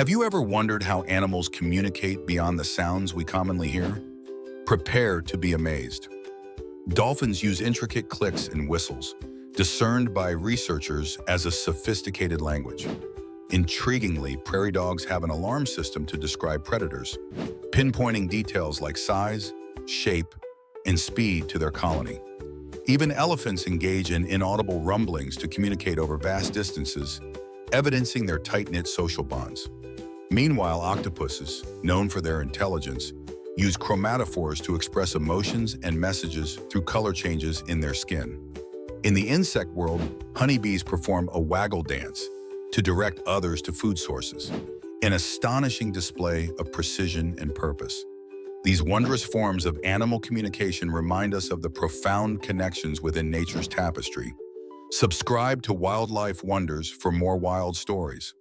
Have you ever wondered how animals communicate beyond the sounds we commonly hear? Prepare to be amazed. Dolphins use intricate clicks and whistles, discerned by researchers as a sophisticated language. Intriguingly, prairie dogs have an alarm system to describe predators, pinpointing details like size, shape, and speed to their colony. Even elephants engage in inaudible rumblings to communicate over vast distances, evidencing their tight-knit social bonds. Meanwhile, octopuses, known for their intelligence, use chromatophores to express emotions and messages through color changes in their skin. In the insect world, honeybees perform a waggle dance to direct others to food sources, an astonishing display of precision and purpose. These wondrous forms of animal communication remind us of the profound connections within nature's tapestry. Subscribe to Wildlife Wonders for more wild stories.